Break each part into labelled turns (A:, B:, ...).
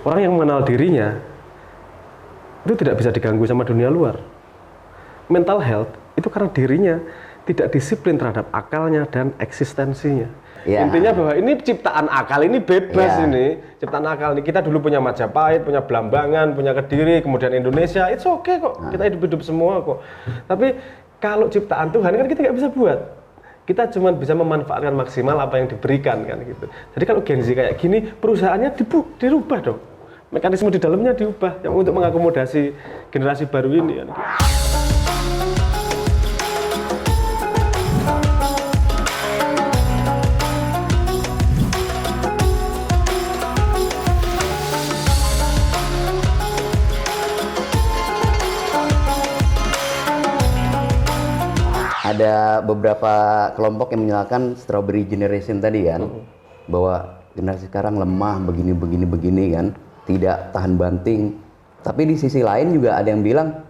A: Orang yang mengenal dirinya itu tidak bisa diganggu sama dunia luar. Mental health itu karena dirinya tidak disiplin terhadap akalnya dan eksistensinya. Intinya bahwa ini ciptaan akal, ini bebas ini. Ciptaan akal ini, kita dulu punya Majapahit, punya Blambangan, punya Kediri, kemudian Indonesia, it's okay kok. Kita hidup-hidup semua kok. Tapi kalau ciptaan Tuhan kan kita nggak bisa buat. Kita cuma bisa memanfaatkan maksimal apa yang diberikan kan gitu. Jadi kalau Gen Z kayak gini, perusahaannya dirubah dong. Mekanisme di dalamnya diubah yang untuk mengakomodasi generasi baru ini kan.
B: Ada beberapa kelompok yang menyalahkan strawberry generation tadi kan, bahwa generasi sekarang lemah begini kan, tidak tahan banting. Tapi di sisi lain juga ada yang bilang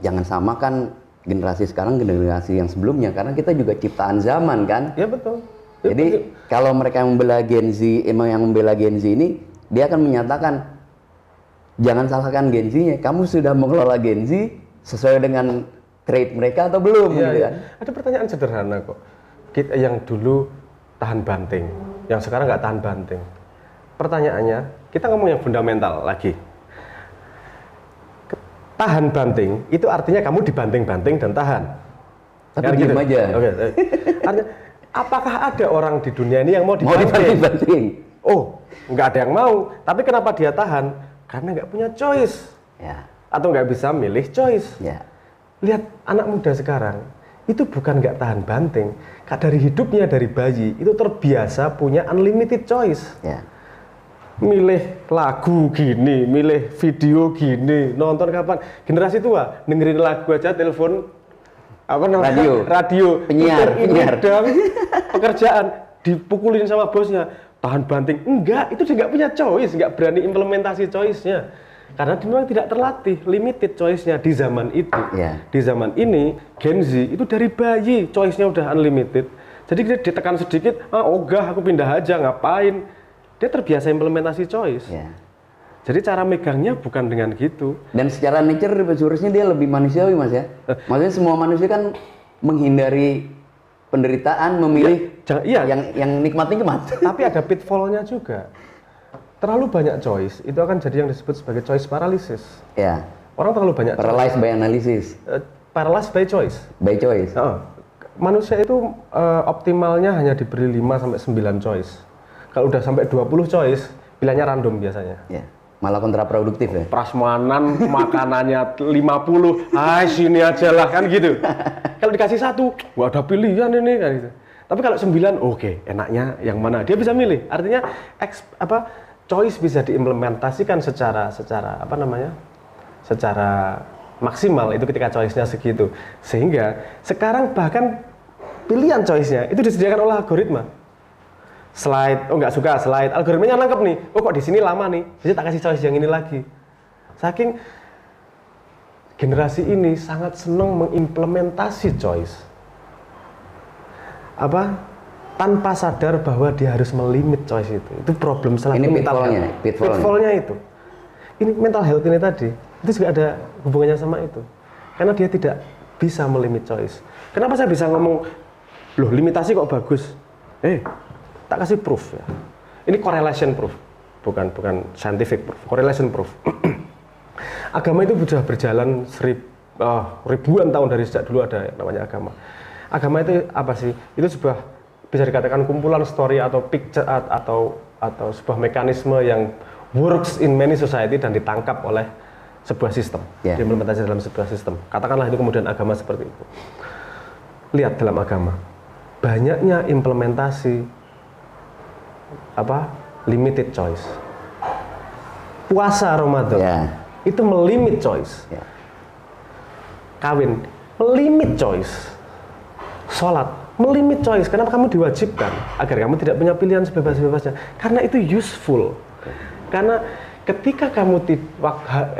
B: jangan samakan generasi sekarang generasi yang sebelumnya, karena kita juga ciptaan zaman kan.
A: Ya betul.
B: Jadi kalau mereka yang membela Gen Z, emang yang membela Gen Z ini, dia akan menyatakan jangan salahkan Gen Z-nya, kamu sudah mengelola Gen Z sesuai dengan trade mereka atau belum?
A: Iya,
B: gitu
A: iya.
B: kan?
A: Ada pertanyaan sederhana kok. Kita yang dulu tahan banting, yang sekarang nggak tahan banting. Pertanyaannya, kita ngomong yang fundamental lagi. Tahan banting itu artinya kamu dibanting-banting dan tahan.
B: Tapi kan diam aja.
A: Oke. Artinya, apakah ada orang di dunia ini yang mau
B: Mau dibanting?
A: Oh, nggak ada yang mau. Tapi kenapa dia tahan? Karena nggak punya choice.
B: Ya.
A: Atau nggak bisa milih choice.
B: Ya.
A: Lihat anak muda sekarang, itu bukan nggak tahan banting. Dari hidupnya, dari bayi, itu terbiasa punya unlimited choice.
B: Ya.
A: Milih lagu gini, milih video gini, nonton kapan. Generasi tua, dengerin lagu aja, telepon, apa namanya? Radio.
B: Penyiar.
A: Dong, pekerjaan, dipukulin sama bosnya. Tahan banting. Enggak, itu dia nggak punya choice, nggak berani implementasi choice-nya. Karena dia memang tidak terlatih, limited choice-nya di zaman itu.
B: Yeah.
A: Di zaman ini, Gen Z itu dari bayi, choice-nya udah unlimited. Jadi dia ditekan sedikit, ogah aku pindah aja, ngapain. Dia terbiasa implementasi choice.
B: Yeah.
A: Jadi cara megangnya bukan dengan gitu.
B: Dan secara nature, seharusnya dia lebih manusiawi, Mas ya? Maksudnya semua manusia kan menghindari penderitaan, memilih yang nikmat-nikmat.
A: Tapi ada pitfall-nya juga. Terlalu banyak choice, itu akan jadi yang disebut sebagai choice paralysis.
B: Ya.
A: Orang terlalu banyak
B: paralyzed by analysis.
A: Paralyzed by choice.
B: By choice.
A: Manusia itu optimalnya hanya diberi 5-9 choice. Kalau udah sampai 20 choice, pilihannya random biasanya.
B: Ya. Malah kontraproduktif ya.
A: Prasmanan makanannya 50, sini aja lah kan gitu. Kalau dikasih 1, wah ada pilihan ini kan gitu. Tapi kalau 9, oke, enaknya yang mana? Dia bisa milih. Artinya choice bisa diimplementasikan secara apa namanya? Secara maksimal itu ketika choice-nya segitu. Sehingga sekarang bahkan pilihan choice-nya itu disediakan oleh algoritma. Slide, nggak suka slide, algoritmanya nangkep nih. Oh kok di sini lama nih, jadi tak kasih choice yang ini lagi. Saking generasi ini sangat senang mengimplementasi choice. Tanpa sadar bahwa dia harus melimit choice itu. Itu problem selanjutnya.
B: Ini
A: pitfall-nya itu. Ini mental health ini tadi, itu juga ada hubungannya sama itu. Karena dia tidak bisa melimit choice. Kenapa saya bisa ngomong, loh limitasi kok bagus? Tak kasih proof ya. Ini correlation proof, bukan scientific proof, correlation proof. Agama itu sudah berjalan ribuan tahun dari sejak dulu ada namanya agama. Agama itu apa sih? Itu sebuah bisa dikatakan kumpulan story atau picture atau sebuah mekanisme yang works in many society dan ditangkap oleh sebuah sistem, diimplementasi dalam sebuah sistem. Katakanlah itu kemudian agama seperti itu. Lihat dalam agama, banyaknya implementasi limited choice. Puasa Ramadan itu melimit choice. Kawin melimit choice. Sholat melimit choice. Kenapa kamu diwajibkan? Agar kamu tidak punya pilihan sebebas-bebasnya. Karena itu useful. Karena ketika kamu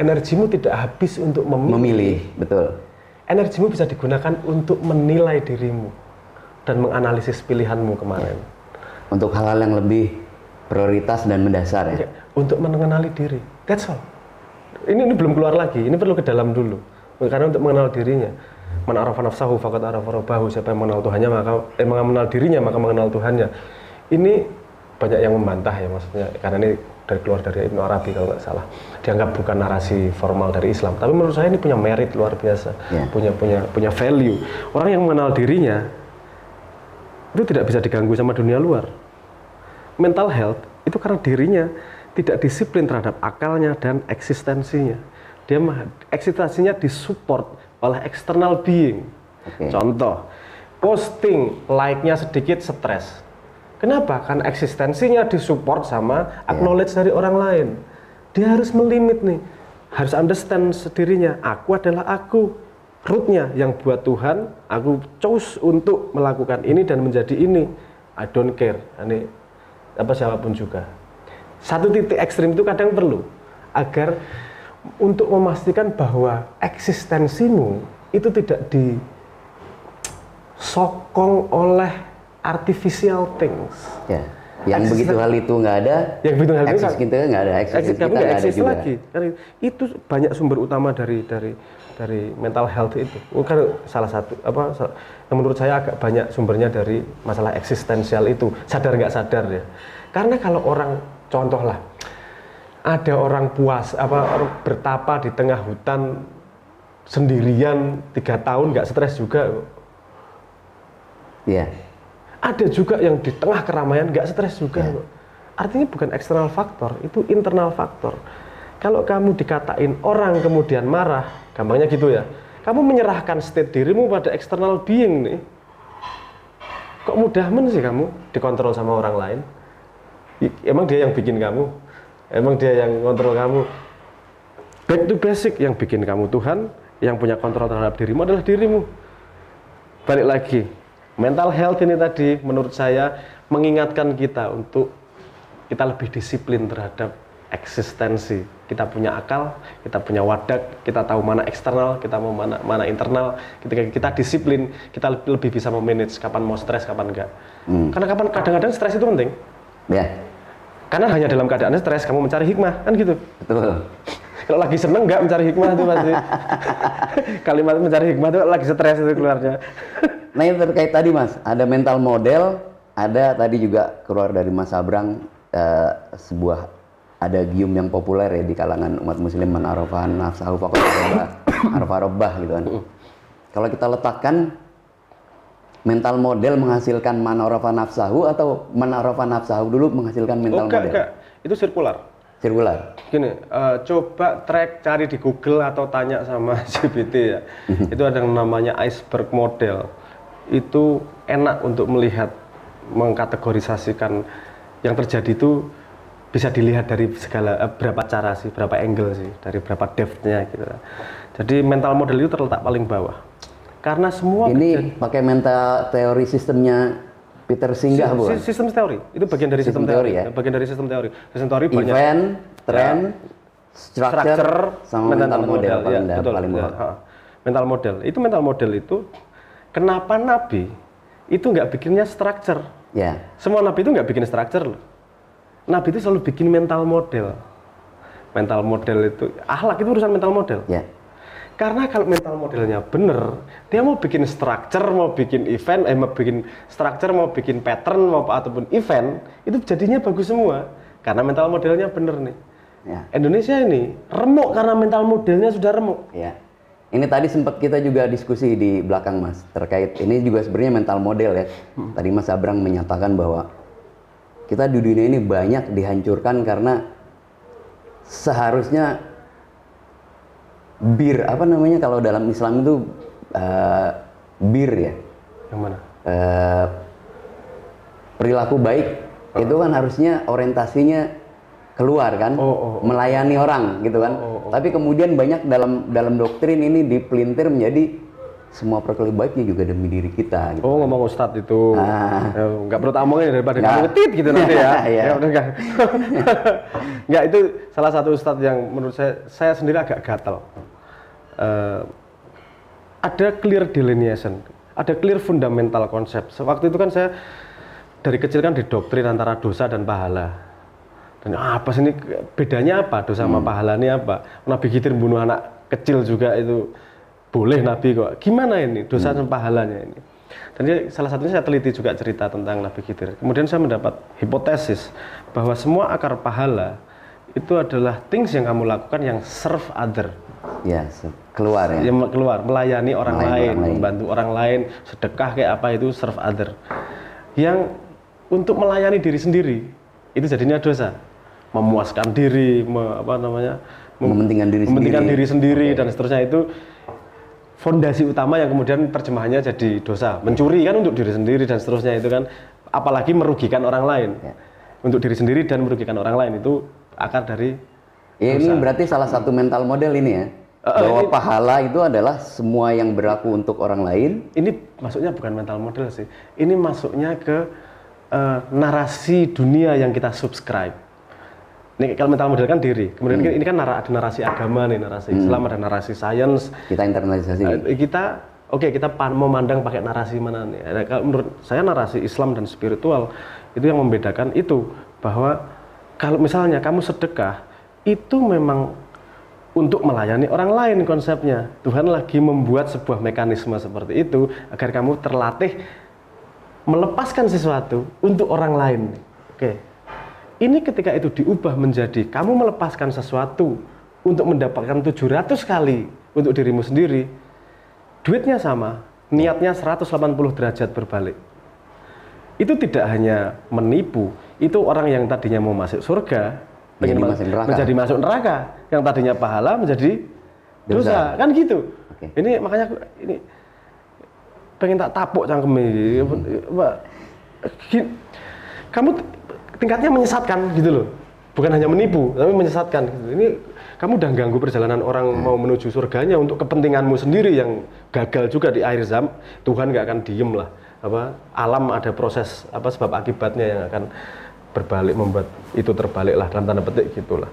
A: energimu tidak habis untuk memilih.
B: Betul.
A: Energimu bisa digunakan untuk menilai dirimu dan menganalisis pilihanmu kemarin.
B: Untuk hal-hal yang lebih prioritas dan mendasar ya.
A: Untuk mengenali diri. That's all. Ini belum keluar lagi. Ini perlu ke dalam dulu. Karena untuk mengenal dirinya. Man arafa nafsahu faqad arafa rabbahu. Siapa yang mengenal Tuhannya maka mengenal dirinya maka mengenal Tuhannya. Ini banyak yang membantah ya maksudnya karena ini keluar dari Ibnu Arabi kalau nggak salah. Dianggap bukan narasi formal dari Islam. Tapi menurut saya ini punya merit luar biasa. Punya value. Orang yang mengenal dirinya itu tidak bisa diganggu sama dunia luar. Mental health itu karena dirinya tidak disiplin terhadap akalnya dan eksistensinya. Dia eksistensinya disupport oleh external being. Contoh, posting like-nya sedikit stres. Kenapa? Karena eksistensinya disupport sama acknowledge dari orang lain. Dia harus melimit nih, harus understand dirinya. Aku adalah aku. Root-nya yang buat Tuhan, aku choose untuk melakukan ini dan menjadi ini. I don't care. Ini apa siapapun juga. Satu titik ekstrim itu kadang perlu agar untuk memastikan bahwa eksistensimu itu tidak disokong oleh artificial things.
B: Ya. Yang begitu hal itu nggak ada, yang begitu hal itu kita nggak ada, eksis kita nggak ada juga.
A: Lagi. Karena itu banyak sumber utama dari mental health itu. Kan salah satu yang menurut saya agak banyak sumbernya dari masalah eksistensial itu. Sadar nggak sadar ya. Karena kalau orang contohlah ada orang bertapa di tengah hutan sendirian 3 tahun nggak stres juga.
B: Iya.
A: Ada juga yang di tengah keramaian nggak stres juga. Artinya bukan eksternal faktor, itu internal faktor. Kalau kamu dikatain orang kemudian marah, gampangnya gitu ya. Kamu menyerahkan state dirimu pada external being nih. Kok mudah sih kamu dikontrol sama orang lain? Emang dia yang bikin kamu? Emang dia yang kontrol kamu? Back to basic, yang bikin kamu Tuhan, yang punya kontrol terhadap dirimu adalah dirimu. Balik lagi, mental health ini tadi menurut saya mengingatkan kita untuk kita lebih disiplin terhadap eksistensi. Kita punya akal, kita punya wadak, kita tahu mana eksternal, kita mau mana internal. Ketika kita disiplin, kita lebih bisa memanage kapan mau stres, kapan enggak. Karena kadang-kadang stres itu penting.
B: Ya.
A: Karena hanya dalam keadaan stres kamu mencari hikmah, kan gitu.
B: Betul.
A: Kalau lagi seneng nggak mencari hikmah itu pasti. Kalimat mencari hikmah itu lagi stres itu keluarnya.
B: Nah yang terkait tadi Mas, ada mental model, ada tadi juga keluar dari Mas Abrang sebuah adagium yang populer ya di kalangan umat muslim, man arafa nafsahu faqad arafa rabbah gitu kan. Kalau kita letakkan mental model menghasilkan man arafa nafsahu atau man arafa nafsahu dulu menghasilkan mental model?
A: Enggak. Itu sirkular.
B: Sirkular.
A: Gini, coba cari di Google atau tanya sama GPT ya. Itu ada yang namanya iceberg model. Itu enak untuk melihat, mengkategorisasikan yang terjadi itu bisa dilihat dari berapa cara sih, berapa angle sih, dari berapa depth-nya gitu. Jadi mental model itu terletak paling bawah. Karena semua
B: ini pakai mental teori sistemnya Peter Singgah, bukan?
A: Sistem teori. Itu bagian dari sistem teori ya. Bagian dari sistem teori. Sistem teori banyak
B: event, trend, structure sama mental model paling bawah.
A: Mental model. Itu mental model itu kenapa Nabi itu nggak bikinnya structure?
B: Ya.
A: Semua Nabi itu nggak bikin structure loh. Nabi itu selalu bikin mental model. Mental model itu, akhlak itu urusan mental model.
B: Ya.
A: Karena kalau mental modelnya bener, dia mau bikin structure, mau bikin event, mau bikin structure, mau bikin pattern, ataupun event, itu jadinya bagus semua. Karena mental modelnya bener nih. Ya. Indonesia ini remuk karena mental modelnya sudah remuk.
B: Ya. Ini tadi sempat kita juga diskusi di belakang Mas, terkait ini juga sebenarnya mental model ya. Tadi Mas Abrang menyatakan bahwa kita di dunia ini banyak dihancurkan karena seharusnya apa namanya kalau dalam Islam itu ya.
A: Yang mana?
B: Perilaku baik itu kan harusnya orientasinya keluar kan, melayani orang gitu kan. Tapi kemudian banyak dalam doktrin ini dipelintir menjadi semua perilaku baiknya juga demi diri kita. Gitu.
A: Ngomong Ustadz itu, nggak perlu tak omongin daripada kamu ngetit gitu nanti ya. Ya udah enggak. Nggak, itu salah satu Ustadz yang menurut saya sendiri agak gatal. Ada clear delineation, ada clear fundamental konsep. Sewaktu itu kan saya dari kecil kan didoktrin antara dosa dan pahala. Dan apa sih ini bedanya apa dosa sama pahala ini apa? Nabi Khidir bunuh anak kecil juga itu boleh Nabi kok. Gimana ini dosa sama pahalanya ini? Dan salah satunya saya teliti juga cerita tentang Nabi Khidir. Kemudian saya mendapat hipotesis bahwa semua akar pahala itu adalah things yang kamu lakukan yang serve other.
B: Ya, keluar ya.
A: Yang keluar, melayani orang lain, membantu orang lain, sedekah kayak apa itu serve other. Yang untuk melayani diri sendiri itu jadinya dosa. Memuaskan diri,
B: mementingkan
A: diri sendiri dan seterusnya itu fondasi utama yang kemudian terjemahannya jadi dosa. Mencuri kan untuk diri sendiri dan seterusnya itu kan, apalagi merugikan orang lain. Untuk diri sendiri dan merugikan orang lain itu akar dari
B: ya, ini berarti salah satu mental model ini ya. Bahwa pahala itu adalah semua yang berlaku untuk orang lain.
A: Ini masuknya bukan mental model sih. Ini masuknya ke narasi dunia yang kita subscribe. Ini kalau mental model kan diri. Kemudian ini kan ada narasi agama nih, narasi Islam, ada narasi sains.
B: Kita internalisasi.
A: Kita memandang pakai narasi mana nih. Kalau menurut saya narasi Islam dan spiritual itu yang membedakan itu, bahwa kalau misalnya kamu sedekah itu memang untuk melayani orang lain konsepnya. Tuhan lagi membuat sebuah mekanisme seperti itu agar kamu terlatih melepaskan sesuatu untuk orang lain. Oke. Ini ketika itu diubah menjadi kamu melepaskan sesuatu untuk mendapatkan 700 kali untuk dirimu sendiri, duitnya sama, niatnya 180 derajat berbalik. Itu tidak hanya menipu, itu orang yang tadinya mau masuk surga menjadi masuk neraka, yang tadinya pahala menjadi dosa. Kan gitu. Ini makanya ini pengen tak tapuk cangkeme. Kamu tingkatnya menyesatkan gitu loh, bukan hanya menipu tapi menyesatkan gitu. Ini kamu udah ganggu perjalanan orang mau menuju surganya untuk kepentinganmu sendiri yang gagal juga di akhir zaman. Tuhan nggak akan diem lah, alam ada proses sebab akibatnya yang akan berbalik, membuat itu terbalik lah dalam tanda petik gitulah.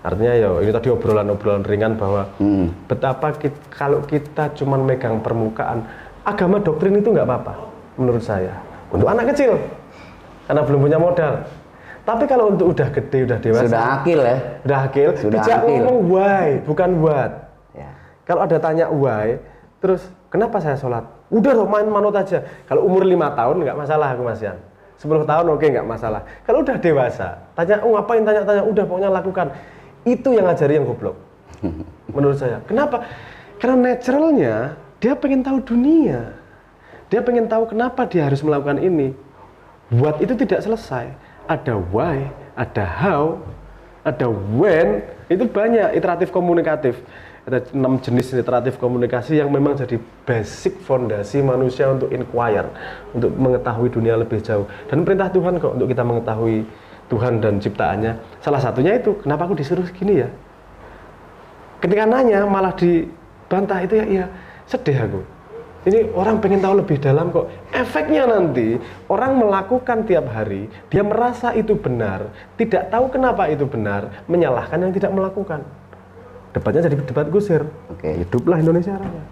A: Artinya ya ini tadi obrolan-obrolan ringan bahwa betapa kalau kita cuman megang permukaan, agama doktrin itu nggak apa-apa menurut saya untuk anak kecil karena belum punya modal. Tapi kalau untuk udah gede, udah dewasa,
B: sudah akil ya,
A: dijak ngomong why, bukan what. Ya. Kalau ada tanya why, terus kenapa saya sholat? Udah loh, main manut aja. Kalau umur 5 tahun nggak masalah aku Mas Yan. 10 tahun oke, nggak masalah. Kalau udah dewasa, tanya ngapain, tanya udah pokoknya lakukan. Itu yang ngajari yang goblok. Menurut saya. Kenapa? Karena naturalnya dia pengen tahu dunia. Dia pengen tahu kenapa dia harus melakukan ini. What itu tidak selesai. Ada why, ada how, ada when, itu banyak iteratif komunikatif. Ada 6 jenis iteratif komunikasi yang memang jadi basic fondasi manusia untuk inquire, untuk mengetahui dunia lebih jauh. Dan perintah Tuhan kok untuk kita mengetahui Tuhan dan ciptaannya. Salah satunya itu, kenapa aku disuruh gini ya? Ketika nanya malah dibantah itu ya sedih aku. Ini orang pengen tahu lebih dalam kok. Efeknya nanti orang melakukan tiap hari, dia merasa itu benar, tidak tahu kenapa itu benar, menyalahkan yang tidak melakukan. Debatnya jadi debat gusir. Hiduplah Indonesia Raya.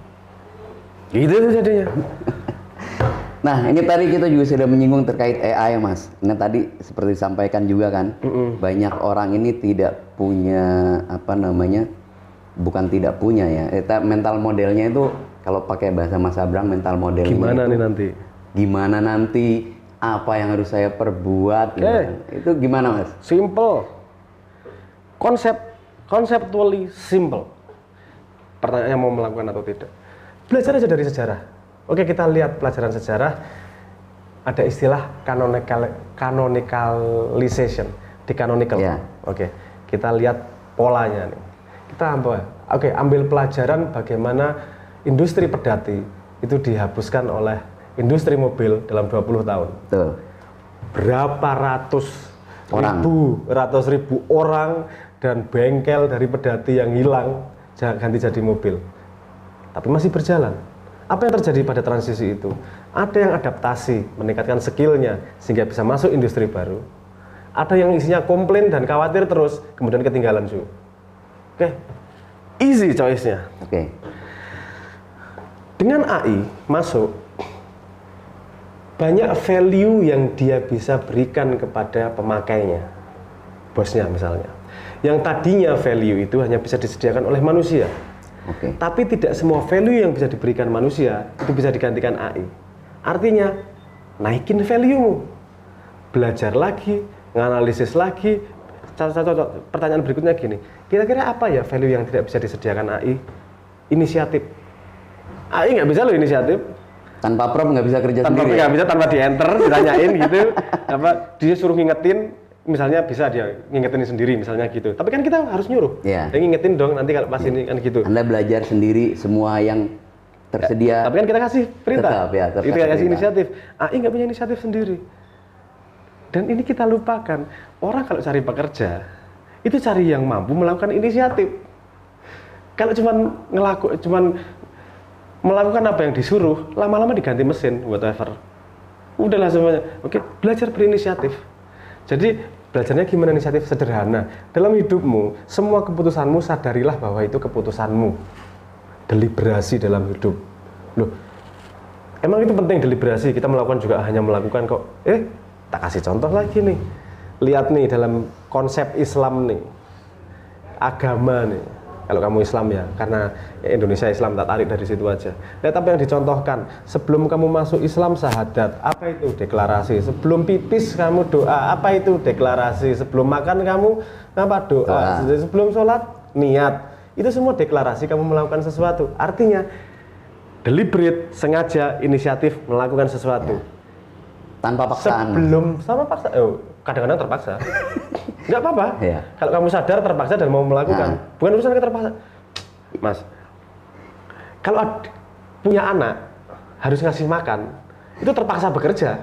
A: Gitu jadinya.
B: Nah, ini tadi kita juga sudah menyinggung terkait AI, Mas. Nah, tadi seperti disampaikan juga kan, banyak orang ini tidak punya bukan tidak punya ya. Mental modelnya itu kalau pakai bahasa Mas Abraham, mental modelnya gimana nanti apa yang harus saya perbuat itu gimana Mas?
A: Simple. Conceptually simple. Pertanyaannya mau melakukan atau tidak. Belajar aja dari sejarah. Oke, kita lihat pelajaran sejarah. Ada istilah canonicalization, dicanonical. Oke, kita lihat polanya nih. Kita ambil pelajaran bagaimana industri pedati itu dihapuskan oleh industri mobil dalam 20 tahun.
B: Betul.
A: Berapa ratus ribu orang dan bengkel dari pedati yang hilang ganti jadi mobil. Tapi masih berjalan. Apa yang terjadi pada transisi itu? Ada yang adaptasi, meningkatkan skillnya sehingga bisa masuk industri baru. Ada yang isinya komplain dan khawatir terus, kemudian ketinggalan juga. Easy choice-nya. Dengan AI masuk, banyak value yang dia bisa berikan kepada pemakainya. bosnya misalnya. Yang tadinya value itu hanya bisa disediakan oleh manusia. Tapi tidak semua value yang bisa diberikan manusia itu bisa digantikan AI. Artinya, naikin value-mu. Belajar lagi, nganalisis lagi. Pertanyaan berikutnya gini, kira-kira apa ya value yang tidak bisa disediakan AI? Inisiatif. AI nggak bisa loh inisiatif.
B: Tanpa prompt nggak bisa kerja sendiri.
A: Nggak bisa, tanpa di enter, ditanyain gitu. Dia suruh ngingetin, misalnya bisa dia ngingetin sendiri misalnya gitu. Tapi kan kita harus nyuruh. Dia ngingetin dong nanti kalau pas ini kan gitu.
B: Anda belajar sendiri semua yang tersedia.
A: Tapi kan kita kasih perintah.
B: Tetap
A: kita kasih inisiatif. AI nggak punya inisiatif sendiri. Dan ini kita lupakan. Orang kalau cari pekerja, itu cari yang mampu melakukan inisiatif. Kalau cuman melakukan apa yang disuruh, lama-lama diganti mesin, whatever. Udahlah semuanya. Oke, belajar berinisiatif. Jadi belajarnya gimana inisiatif sederhana. Dalam hidupmu, semua keputusanmu sadarilah bahwa itu keputusanmu. Deliberasi dalam hidup. Loh, emang itu penting deliberasi. Kita melakukan juga hanya melakukan kok. Tak kasih contoh lagi nih. Lihat nih dalam konsep Islam nih. Agama nih. Kalau kamu Islam ya, karena Indonesia Islam, tak tarik dari situ aja. Lihat apa yang dicontohkan. Sebelum kamu masuk Islam syahadat, apa itu deklarasi. Sebelum pipis kamu doa, apa itu deklarasi. Sebelum makan kamu apa doa. Sebelum sholat niat. Itu semua deklarasi kamu melakukan sesuatu. Artinya deliberate, sengaja, inisiatif melakukan sesuatu.
B: Tanpa paksaan.
A: Sama paksa. Kadang-kadang terpaksa. Nggak apa-apa. Kalau kamu sadar terpaksa dan mau melakukan, bukan urusan terpaksa. Mas, kalau punya anak harus ngasih makan, itu terpaksa bekerja.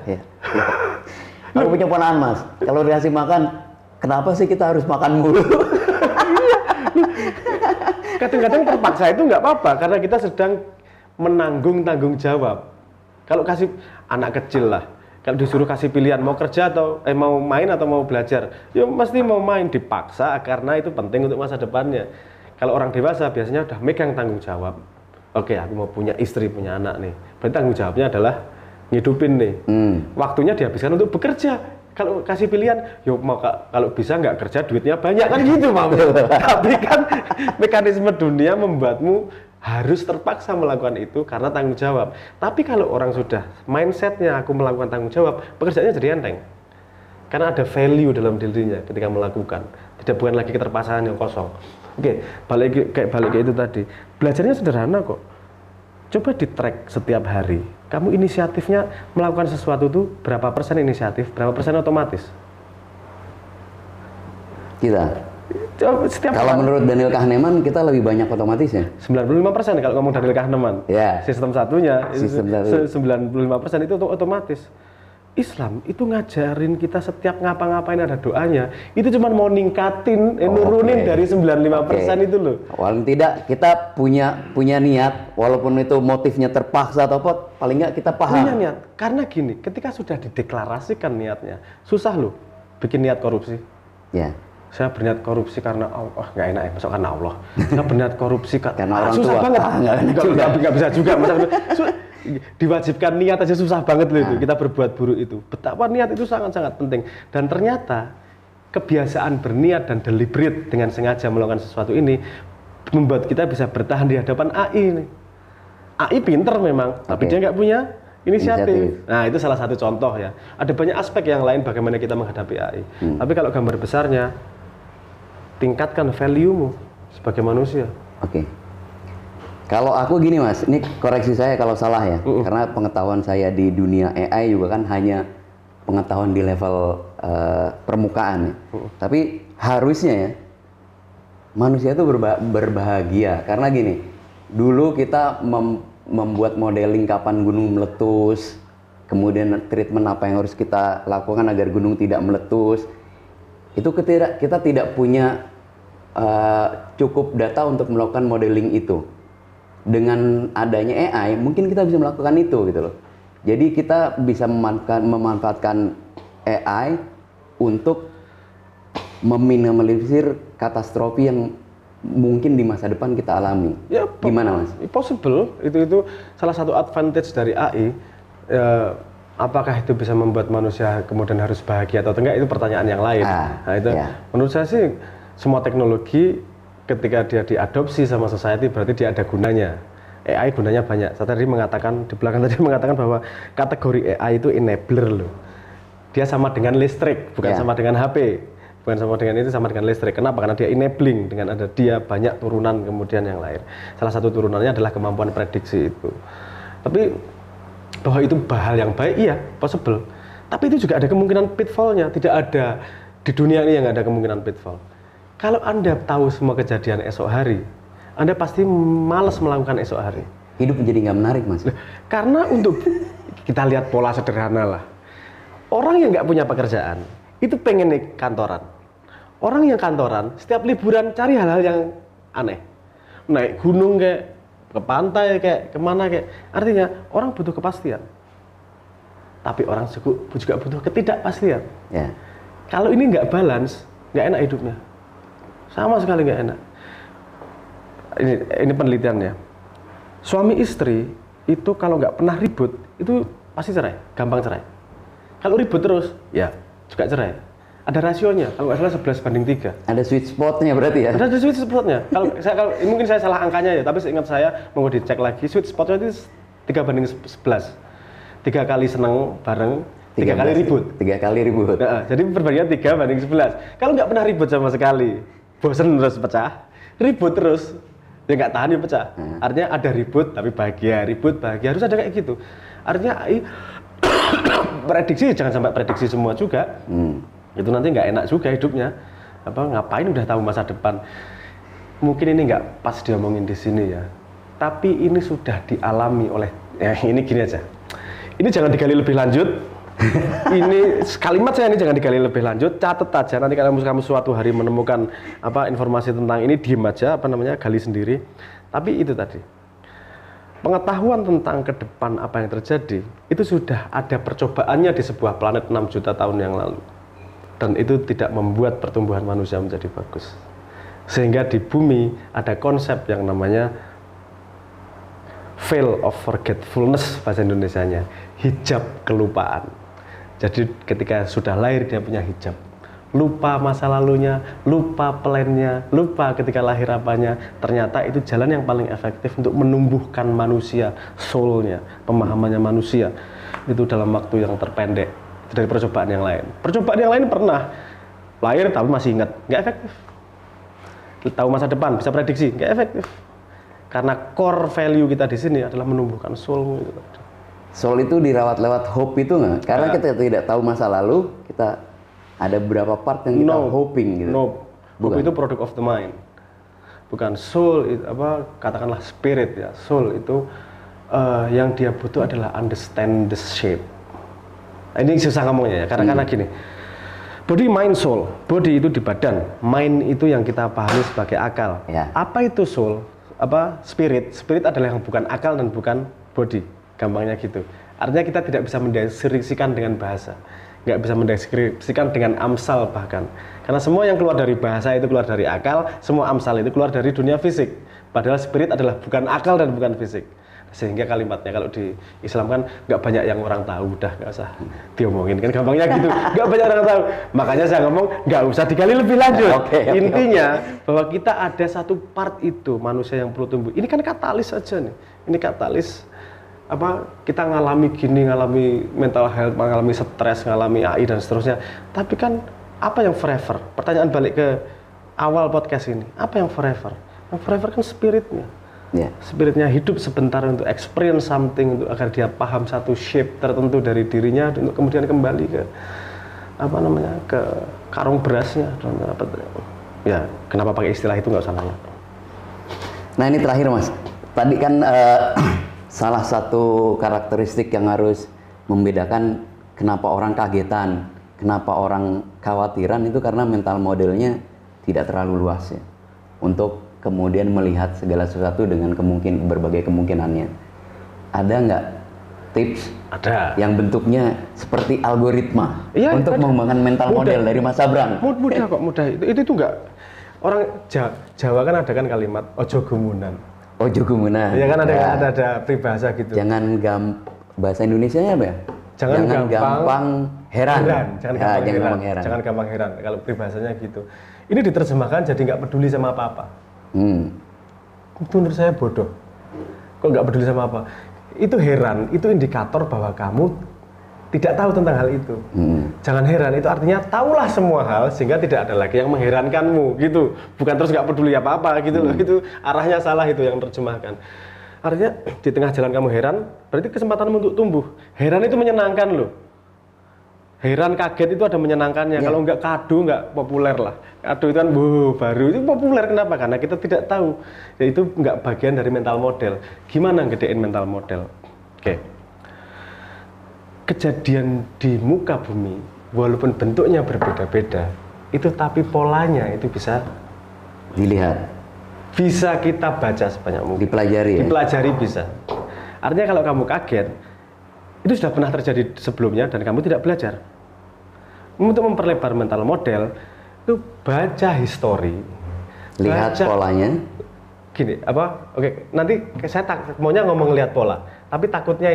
B: Aku punya ponakan, Mas. Kalau dikasih makan, kenapa sih kita harus makan mulu?
A: Kadang-kadang terpaksa itu nggak apa-apa karena kita sedang menanggung tanggung jawab. Kalau kasih anak kecil lah. Kalau disuruh kasih pilihan mau kerja atau mau main atau mau belajar, ya mesti mau main, dipaksa karena itu penting untuk masa depannya. Kalau orang dewasa biasanya udah megang tanggung jawab. Oke, aku mau punya istri, punya anak nih. Berarti tanggung jawabnya adalah ngidupin nih. Waktunya dihabiskan untuk bekerja. Kalau kasih pilihan, yuk mau kalau bisa nggak kerja duitnya banyak kan gitu, Mam. Tapi kan mekanisme dunia membuatmu harus terpaksa melakukan itu karena tanggung jawab. Tapi kalau orang sudah mindsetnya aku melakukan tanggung jawab, pekerjaannya jadi enteng. Karena ada value dalam dirinya ketika melakukan. Tidak bukan lagi keterpaksaan yang kosong. Oke, balik ke itu tadi. Belajarnya sederhana kok. Coba di track setiap hari. Kamu inisiatifnya melakukan sesuatu itu berapa persen inisiatif, berapa persen otomatis?
B: Kita. Kalau menurut Daniel Kahneman kita lebih banyak otomatisnya.
A: 95% kalau ngomong Daniel Kahneman. Sistem satunya 95% itu otomatis. Islam itu ngajarin kita setiap ngapa-ngapain ada doanya. Itu cuma mau ningkatin, nurunin dari 95% itu loh.
B: Paling tidak kita punya niat, walaupun itu motifnya terpaksa atau apa, paling nggak kita paham.
A: Punya niat. Karena gini, ketika sudah dideklarasikan niatnya, susah loh bikin niat korupsi. Saya berniat korupsi karena Allah, nggak enak ya, masuk karena Allah. Saya berniat korupsi karena orang
B: susah
A: tua. Banget. Nggak bisa juga. Diwajibkan niat aja susah banget loh itu. Kita berbuat buruk itu. Betapa niat itu sangat-sangat penting. Dan ternyata kebiasaan berniat dan deliberate dengan sengaja melakukan sesuatu ini membuat kita bisa bertahan di hadapan AI ini. AI pinter memang, tapi dia nggak punya inisiatif. Nah, itu salah satu contoh ya. Ada banyak aspek yang lain bagaimana kita menghadapi AI. Tapi kalau gambar besarnya, tingkatkan value-mu sebagai manusia.
B: Kalau aku gini, Mas, ini koreksi saya kalau salah ya. Karena pengetahuan saya di dunia AI juga kan hanya pengetahuan di level permukaan ya. Tapi harusnya ya, manusia itu berbahagia. Karena gini, dulu kita membuat modeling kapan gunung meletus, kemudian treatment apa yang harus kita lakukan agar gunung tidak meletus. Itu kita tidak punya cukup data untuk melakukan modeling itu. Dengan adanya AI, mungkin kita bisa melakukan itu gitu loh. Jadi kita bisa memanfaatkan AI untuk meminimalisir katastrofi yang mungkin di masa depan kita alami.
A: Ya,
B: gimana, Mas?
A: Possible. Itu salah satu advantage dari AI. apakah itu bisa membuat manusia kemudian harus bahagia atau enggak, itu pertanyaan yang lain. Nah itu menurut saya sih semua teknologi ketika dia diadopsi sama society berarti dia ada gunanya. AI gunanya banyak. Saya tadi mengatakan di belakang tadi mengatakan bahwa kategori AI itu enabler loh. Dia sama dengan listrik, bukan sama dengan HP. Bukan sama dengan itu, sama dengan listrik. Kenapa? Karena dia enabling dengan ada dia banyak turunan kemudian yang lain. Salah satu turunannya adalah kemampuan prediksi itu. Tapi bahwa itu hal yang baik, iya, possible. Tapi itu juga ada kemungkinan pitfall-nya. Tidak ada di dunia ini yang ada kemungkinan pitfall. Kalau Anda tahu semua kejadian esok hari, Anda pasti malas melakukan esok hari.
B: Hidup menjadi nggak menarik, Mas.
A: Karena untuk kita lihat pola sederhana lah. Orang yang nggak punya pekerjaan, itu pengen naik kantoran. Orang yang kantoran, setiap liburan cari hal-hal yang aneh. Naik gunung kayak ke pantai kayak kemana kayak, artinya orang butuh kepastian, tapi orang juga butuh ketidakpastian. Kalau ini nggak balance, nggak enak hidupnya, sama sekali nggak enak. Ini penelitiannya, suami istri itu kalau nggak pernah ribut itu pasti cerai, gampang cerai. Kalau ribut terus, ya juga cerai. Ada rasionya, kalau nggak salah 11:3.
B: Ada sweet spotnya berarti ya?
A: Ada sweet spotnya. Kalau mungkin saya salah angkanya ya, tapi seingat saya mau dicek lagi, sweet spotnya itu 3:11. 3 kali seneng bareng, 3 kali ribut.
B: 3 kali ribut.
A: Nah, jadi perbandingan 3:11. Kalau nggak pernah ribut sama sekali, bosen terus pecah, ribut terus, ya nggak tahan ya pecah. Artinya ada ribut tapi bahagia, ribut bahagia, harus ada kayak gitu. Artinya prediksi, jangan sampai prediksi semua juga. Itu nanti nggak enak juga hidupnya. Ngapain udah tahu masa depan. Mungkin ini nggak pas diomongin di sini ya. Tapi ini sudah dialami oleh, ini gini aja. Ini jangan digali lebih lanjut. Ini kalimat saya ini jangan digali lebih lanjut. Catat aja. Nanti kalau kamu suatu hari menemukan informasi tentang ini, diem aja, gali sendiri. Tapi itu tadi. Pengetahuan tentang ke depan apa yang terjadi itu sudah ada percobaannya di sebuah planet 6 juta tahun yang lalu. Dan itu tidak membuat pertumbuhan manusia menjadi bagus. Sehingga di bumi ada konsep yang namanya veil of forgetfulness bahasa Indonesianya, hijab kelupaan. Jadi ketika sudah lahir dia punya hijab, lupa masa lalunya, lupa plannya, lupa ketika lahir apanya. Ternyata itu jalan yang paling efektif untuk menumbuhkan manusia, soul-nya, pemahamannya manusia itu dalam waktu yang terpendek dari percobaan yang lain. Percobaan yang lain pernah lahir tapi masih ingat, nggak efektif. Tahu masa depan, bisa prediksi, nggak efektif. Karena core value kita di sini adalah menumbuhkan soul.
B: Soul itu dirawat lewat hope itu nggak? Karena kita tidak tahu masa lalu, kita ada beberapa part yang kita hoping gitu.
A: Hope itu product of the mind. Bukan soul, katakanlah spirit ya. Soul itu yang dia butuh adalah understand the shape. Ini susah ngomongnya ya, karena gini. Body, mind, soul. Body itu di badan, mind itu yang kita pahami sebagai akal. Apa itu soul? Spirit? Spirit adalah yang bukan akal dan bukan body. Gampangnya gitu. Artinya kita tidak bisa mendeskripsikan dengan bahasa. Nggak bisa mendeskripsikan dengan amsal bahkan. Karena semua yang keluar dari bahasa itu keluar dari akal, semua amsal itu keluar dari dunia fisik. Padahal spirit adalah bukan akal dan bukan fisik. Sehingga kalimatnya kalau di Islam kan nggak banyak yang orang tahu, udah nggak usah diomongin kan, gampangnya gitu, nggak banyak orang tahu. Makanya saya ngomong nggak usah digali lebih lanjut. Intinya bahwa kita ada satu part itu manusia yang perlu tumbuh. Ini kan katalis aja nih, ini katalis kita ngalami gini, ngalami mental health, ngalami stres, ngalami AI dan seterusnya. Tapi kan apa yang forever? Pertanyaan balik ke awal podcast ini, apa yang forever? Yang forever kan spiritnya. Spiritnya hidup sebentar untuk experience something, untuk agar dia paham satu shape tertentu dari dirinya, untuk kemudian kembali ke ke karung berasnya. Ya, kenapa pakai istilah itu nggak usah nanya.
B: Nah ini terakhir Mas, tadi kan salah satu karakteristik yang harus membedakan kenapa orang kagetan, kenapa orang khawatiran itu karena mental modelnya tidak terlalu luas ya, untuk kemudian melihat segala sesuatu dengan berbagai kemungkinannya. Ada nggak tips?
A: Ada.
B: Yang bentuknya seperti algoritma untuk mengembangkan mental model dari Mas Abrang?
A: Mudah kok, mudah. Itu nggak. Orang Jawa kan ada kan kalimat ojo gumunan.
B: Ojo gumunan.
A: Ya kan ada peribahasa gitu.
B: Jangan bahasa Indonesianya apa ya?
A: Jangan
B: gampang heran.
A: Jangan
B: Ya,
A: gampang heran.
B: heran.
A: Jangan gampang heran. Kalau peribahasanya gitu. Ini diterjemahkan jadi nggak peduli sama apa-apa. Itu menurut saya bodoh. Kok nggak peduli sama apa? Itu heran, itu indikator bahwa kamu tidak tahu tentang hal itu. Jangan heran, itu artinya tahulah semua hal sehingga tidak ada lagi yang mengherankanmu gitu. Bukan terus nggak peduli apa-apa gitu loh. Itu arahnya salah itu yang terjemahkan. Artinya di tengah jalan kamu heran, berarti kesempatanmu untuk tumbuh. Heran itu menyenangkan loh. Heran, kaget itu ada menyenangkannya. Kalau nggak kado nggak populer lah. Kado itu kan baru, itu populer kenapa? Karena kita tidak tahu. Ya, itu nggak bagian dari mental model. Gimana gedein mental model? Oke. Kejadian di muka bumi, walaupun bentuknya berbeda-beda, itu tapi polanya itu bisa
B: Dilihat.
A: Bisa kita baca sebanyak mungkin.
B: Dipelajari ya?
A: Dipelajari bisa. Artinya kalau kamu kaget, itu sudah pernah terjadi sebelumnya dan kamu tidak belajar. Untuk memperlebar mental model, itu baca histori.
B: Lihat polanya.
A: Gini, Oke, nanti saya maunya ngomong lihat pola, tapi takutnya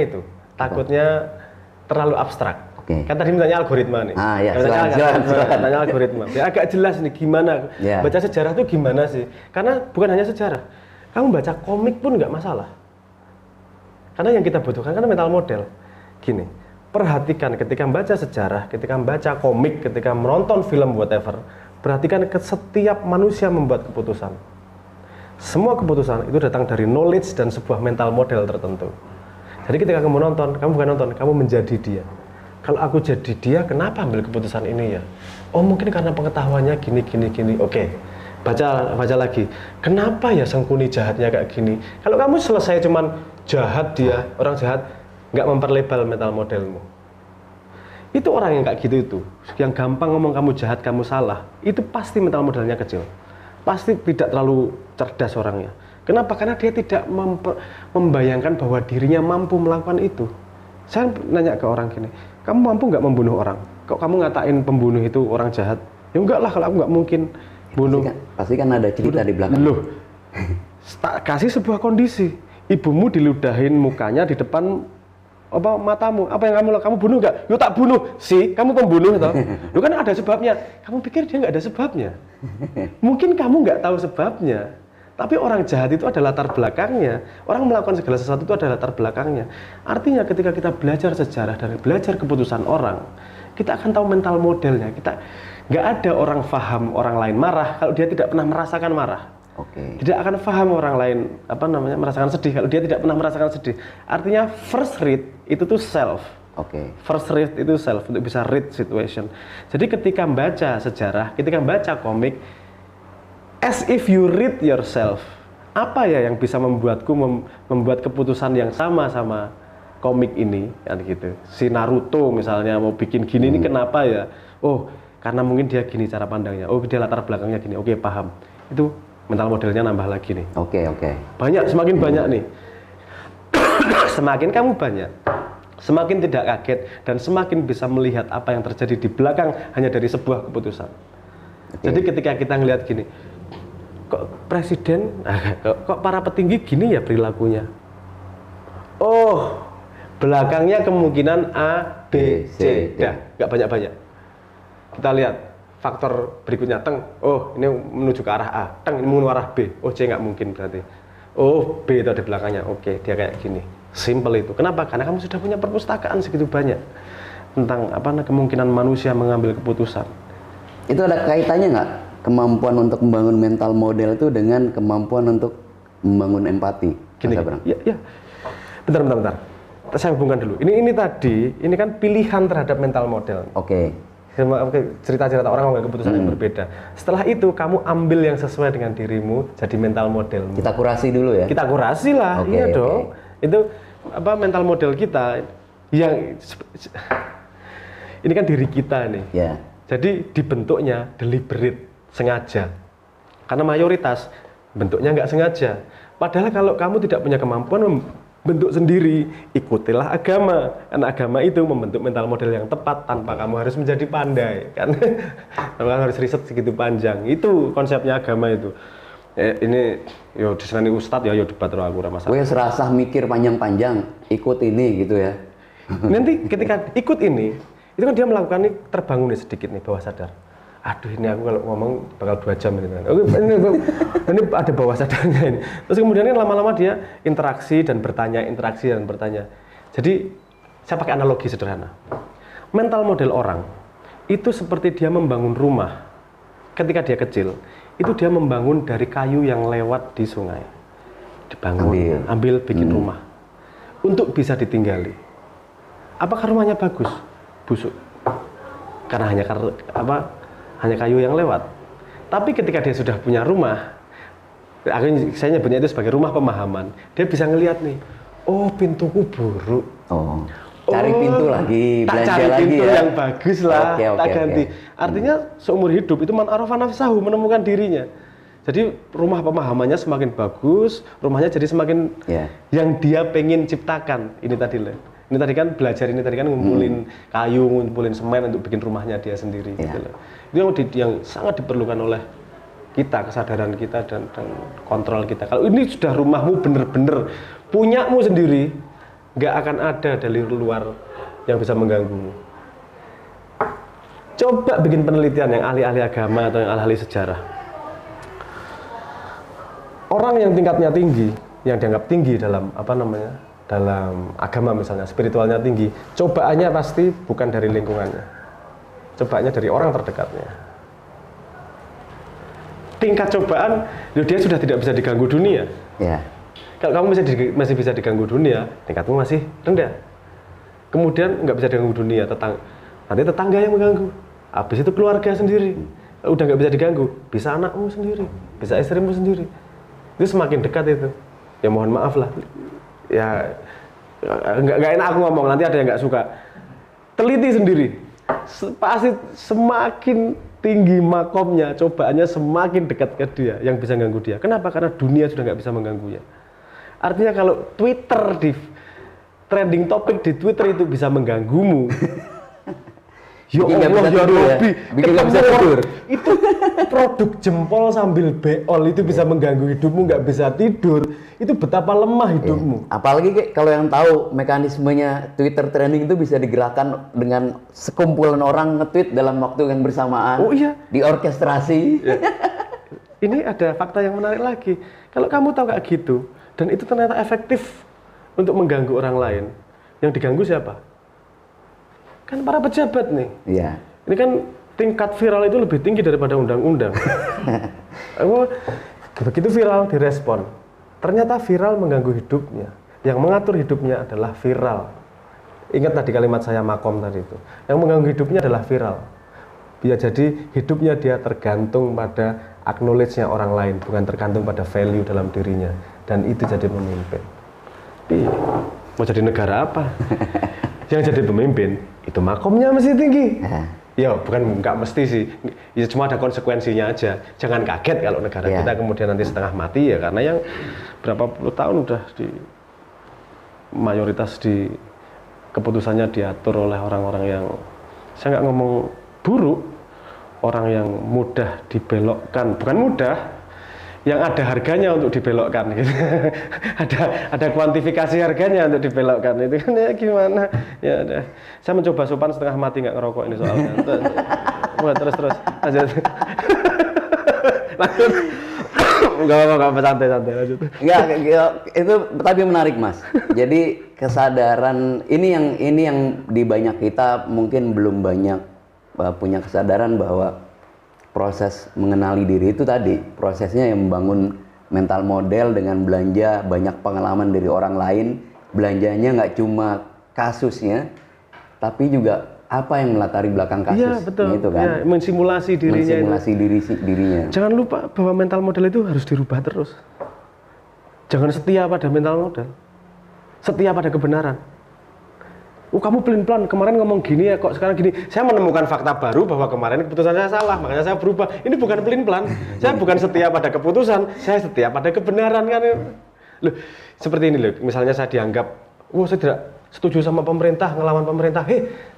A: terlalu abstrak.
B: Oke.
A: Kan tadi misalnya algoritma nih.
B: Ya, silakan.
A: Tanya algoritma. Biar agak jelas nih gimana. Baca sejarah itu gimana sih? Karena bukan hanya sejarah. Kamu baca komik pun nggak masalah. Karena yang kita butuhkan kan mental model. Gini, perhatikan ketika membaca sejarah, ketika membaca komik, ketika menonton film whatever, perhatikan setiap manusia membuat keputusan. Semua keputusan itu datang dari knowledge dan sebuah mental model tertentu. Jadi ketika kamu nonton, kamu bukan nonton, kamu menjadi dia. Kalau aku jadi dia, kenapa ambil keputusan ini ya? Oh mungkin karena pengetahuannya gini. Oke, baca lagi. Kenapa ya Sangkuni jahatnya kayak gini? Kalau kamu selesai cuman jahat dia, orang jahat, nggak memperlebar mental modelmu. Itu orang yang kayak gitu itu, yang gampang ngomong kamu jahat, kamu salah, itu pasti mental modelnya kecil. Pasti tidak terlalu cerdas orangnya. Kenapa? Karena dia tidak membayangkan bahwa dirinya mampu melakukan itu. Saya nanya ke orang gini, kamu mampu nggak membunuh orang? Kok kamu ngatain pembunuh itu orang jahat? Ya enggak lah, kalau aku nggak mungkin bunuh.
B: Pasti kan ada cerita di belakang.
A: Loh, kasih sebuah kondisi. Ibumu diludahin mukanya di depan matamu. Apa yang kamu bunuh nggak? Yo tak bunuh. Kamu pembunuh toh. Lu kan ada sebabnya. Kamu pikir dia nggak ada sebabnya? Mungkin kamu nggak tahu sebabnya. Tapi orang jahat itu ada latar belakangnya. Orang melakukan segala sesuatu itu ada latar belakangnya. Artinya ketika kita belajar sejarah dan belajar keputusan orang, kita akan tahu mental modelnya. Kita nggak ada orang paham orang lain marah kalau dia tidak pernah merasakan marah.
B: Oke.
A: Tidak akan paham orang lain merasakan sedih kalau dia tidak pernah merasakan sedih. Artinya first read itu tuh self.
B: Oke.
A: First read itu self untuk bisa read situation. Jadi ketika membaca sejarah, ketika membaca komik, as if you read yourself. Apa ya yang bisa membuatku membuat keputusan yang sama komik ini, kan gitu. Si Naruto misalnya mau bikin gini ini kenapa ya? Oh, karena mungkin dia gini cara pandangnya. Oh, dia latar belakangnya gini. Oke, paham. Itu mental modelnya nambah lagi nih.
B: Oke.
A: Banyak, semakin banyak nih. Semakin kamu banyak, semakin tidak kaget dan semakin bisa melihat apa yang terjadi di belakang hanya dari sebuah keputusan. Jadi ketika kita ngelihat gini, kok presiden, kok para petinggi gini ya perilakunya? Oh, belakangnya kemungkinan A, B, C, dah, nggak banyak-banyak. Kita lihat faktor berikutnya, oh ini menuju ke arah A, ini menuju ke arah B, oh C nggak mungkin berarti. Oh B itu ada di belakangnya, oke dia kayak gini. Simple itu. Kenapa? Karena kamu sudah punya perpustakaan segitu banyak tentang kemungkinan manusia mengambil keputusan.
B: Itu ada kaitannya nggak kemampuan untuk membangun mental model itu dengan kemampuan untuk membangun empati?
A: Gini, ya. Bentar. Saya hubungkan dulu. Ini tadi, ini kan pilihan terhadap mental model.
B: Oke.
A: Cerita-cerita orang mengambil keputusan yang berbeda. Setelah itu kamu ambil yang sesuai dengan dirimu, jadi mental modelmu.
B: Kita kurasi dulu ya.
A: Kita kurasi lah, iya dong. Itu mental model kita yang ini kan diri kita nih.
B: Ya.
A: Jadi dibentuknya deliberate, sengaja. Karena mayoritas bentuknya nggak sengaja. Padahal kalau kamu tidak punya kemampuan bentuk sendiri, ikutilah agama. Karena agama itu membentuk mental model yang tepat tanpa kamu harus menjadi pandai. Kan kamu harus riset segitu panjang. Itu konsepnya agama itu. Ini disini ustadz ya debat aku masalah.
B: Gue serasah mikir panjang-panjang, ikut ini gitu ya.
A: Nanti ketika ikut ini, itu kan dia melakukan ini terbangun nih sedikit nih bawah sadar. Aduh ini aku kalau ngomong bakal 2 jam ini. Ini ada bawah sadarnya ini. Terus kemudian kan lama-lama dia interaksi dan bertanya. Jadi saya pakai analogi sederhana. Mental model orang itu seperti dia membangun rumah. Ketika dia kecil, itu dia membangun dari kayu yang lewat di sungai. Dibangun, ambil bikin rumah. Untuk bisa ditinggali. Apakah rumahnya bagus? Busuk. Karena hanya kayu yang lewat. Tapi ketika dia sudah punya rumah, saya nyebutnya itu sebagai rumah pemahaman. Dia bisa ngelihat nih, oh pintuku buruk.
B: Cari pintu lagi,
A: tak
B: belanja
A: cari
B: lagi
A: pintu
B: ya.
A: yang bagus lah, tak ganti.
B: Okay.
A: Artinya seumur hidup itu man arafa nafsahu, menemukan dirinya. Jadi rumah pemahamannya semakin bagus, rumahnya jadi semakin yang dia pengen ciptakan. Ini tadi kan belajar, ini tadi kan ngumpulin kayu, ngumpulin semen untuk bikin rumahnya dia sendiri. Gitu loh. Itu yang sangat diperlukan oleh kita, kesadaran kita dan kontrol kita. Kalau ini sudah rumahmu bener-bener punyamu sendiri, nggak akan ada dari luar yang bisa mengganggumu. Coba bikin penelitian yang ahli-ahli agama atau yang ahli-ahli sejarah. Orang yang tingkatnya tinggi, yang dianggap tinggi dalam dalam agama misalnya, spiritualnya tinggi, cobaannya pasti bukan dari lingkungannya. Cobaannya dari orang terdekatnya. Tingkat cobaan, dia sudah tidak bisa diganggu dunia. Kalau kamu masih bisa diganggu dunia, tingkatmu masih rendah. Kemudian nggak bisa diganggu dunia, nanti tetangga yang mengganggu. Habis itu keluarga sendiri. Udah nggak bisa diganggu, bisa anakmu sendiri, bisa istrimu sendiri. Itu semakin dekat itu. Ya mohon maaf lah. Ya nggak enak aku ngomong, nanti ada yang nggak suka. Teliti sendiri. Pasti semakin tinggi makomnya, cobaannya semakin dekat ke dia, yang bisa ganggu dia. Kenapa? Karena dunia sudah nggak bisa mengganggunya. Artinya kalau Twitter trending topik di Twitter itu bisa mengganggumu, ya Allah ya Rabbi,
B: bikin nggak bisa tidur.
A: Itu produk jempol sambil beol itu bisa mengganggu hidupmu, nggak bisa tidur. Itu betapa lemah hidupmu.
B: Apalagi kalau yang tahu mekanismenya Twitter trending itu bisa digerakkan dengan sekumpulan orang nge-tweet dalam waktu yang bersamaan.
A: Oh iya.
B: Diorkestrasi.
A: Ini ada fakta yang menarik lagi. Kalau kamu tahu kayak gitu, dan itu ternyata efektif untuk mengganggu orang lain, yang diganggu siapa? Kan para pejabat nih.
B: Iya.
A: Ini kan tingkat viral itu lebih tinggi daripada undang-undang. Begitu viral direspon. Ternyata viral mengganggu hidupnya. Yang mengatur hidupnya adalah viral. Ingat tadi kalimat saya makom tadi itu. Yang mengganggu hidupnya adalah viral. Ya, jadi hidupnya dia tergantung pada acknowledge-nya orang lain, bukan tergantung pada value dalam dirinya. Dan itu jadi pemimpin. Mau jadi negara apa? Yang jadi pemimpin itu makomnya mesti tinggi. Ya bukan nggak mesti sih, ya cuma ada konsekuensinya aja. Jangan kaget kalau negara kita kemudian nanti setengah mati ya, karena yang berapa puluh tahun udah mayoritas di keputusannya diatur oleh orang-orang yang, saya nggak ngomong buruk, orang yang mudah dibelokkan, bukan mudah, yang ada harganya untuk dibelokkan gitu. ada kuantifikasi harganya untuk dibelokkan, itu kan ya gimana ya udah. Saya mencoba sopan setengah mati nggak ngerokok ini soalnya. terus lanjut. Enggak santai lanjut.
B: Enggak, itu tapi menarik Mas. Jadi kesadaran ini yang di banyak kita mungkin belum banyak punya kesadaran bahwa proses mengenali diri itu tadi, prosesnya yang membangun mental model dengan belanja banyak pengalaman dari orang lain. Belanjanya nggak cuma kasusnya, tapi juga apa yang melatari belakang kasus.
A: Iya betul,
B: itu kan?
A: Ya, mensimulasi dirinya.
B: Mensimulasi dirinya.
A: Jangan lupa bahwa mental model itu harus dirubah terus. Jangan setia pada mental model, setia pada kebenaran. Kamu pelin-pelan, kemarin ngomong gini ya, kok sekarang gini. Saya menemukan fakta baru bahwa kemarin keputusan saya salah, makanya saya berubah. Ini bukan pelin-pelan, saya bukan setia pada keputusan, saya setia pada kebenaran kan. Loh, seperti ini loh, misalnya saya dianggap, saya tidak setuju sama pemerintah, ngelawan pemerintah.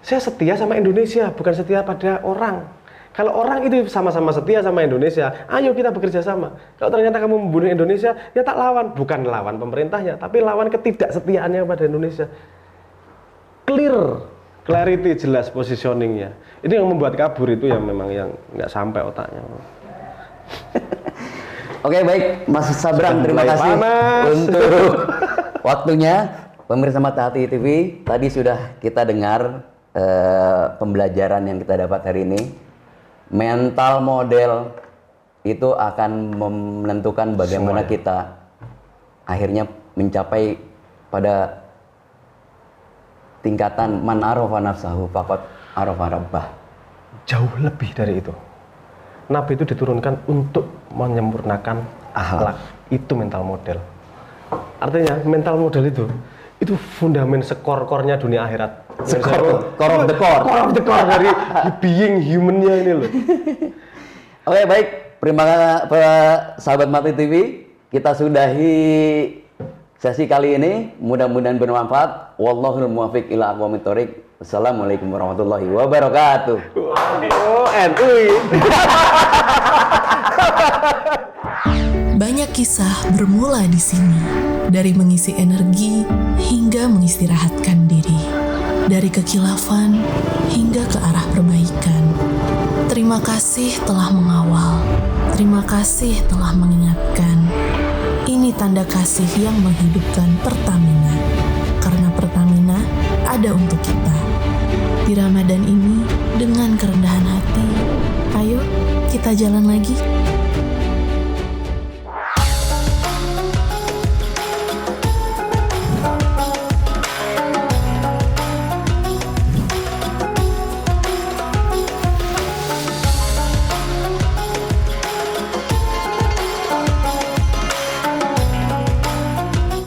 A: Saya setia sama Indonesia, bukan setia pada orang. Kalau orang itu sama-sama setia sama Indonesia, ayo kita bekerja sama. Kalau ternyata kamu membunuh Indonesia, ya tak lawan. Bukan lawan pemerintahnya, tapi lawan ketidaksetiaannya pada Indonesia. clear, clarity, jelas positioningnya. Ini yang membuat kabur itu yang memang yang nggak sampai otaknya.
B: Oke, baik Mas Sabrang, terima kasih untuk waktunya. Pemirsa Mata Hati TV, tadi sudah kita dengar pembelajaran yang kita dapat hari ini. Mental model itu akan menentukan bagaimana kita akhirnya mencapai pada tingkatan man arafa nafsahu faqad arafa rabbah.
A: Jauh lebih dari itu. Nabi itu diturunkan untuk menyempurnakan akhlak. Itu mental model. Artinya mental model itu fundament sekor-kornya dunia akhirat.
B: Core of the core.
A: Core of the core dari being human-nya ini loh.
B: Oke, baik. Terima kasih sahabat Mata TV. Kita sudahi sesi kali ini. Mudah-mudahan bermanfaat. Wallahul muwaffiq ila aqwamit thoriq. Wassalamualaikum warahmatullahi wabarakatuh.
A: Oh, NUI.
C: Banyak kisah bermula di sini, dari mengisi energi hingga mengistirahatkan diri, dari kekilafan hingga ke arah perbaikan. Terima kasih telah mengawal, terima kasih telah mengingatkan. Ini tanda kasih yang menghidupkan Pertamina, karena Pertamina ada untuk kita. Di Ramadan ini, dengan kerendahan hati, ayo kita jalan lagi.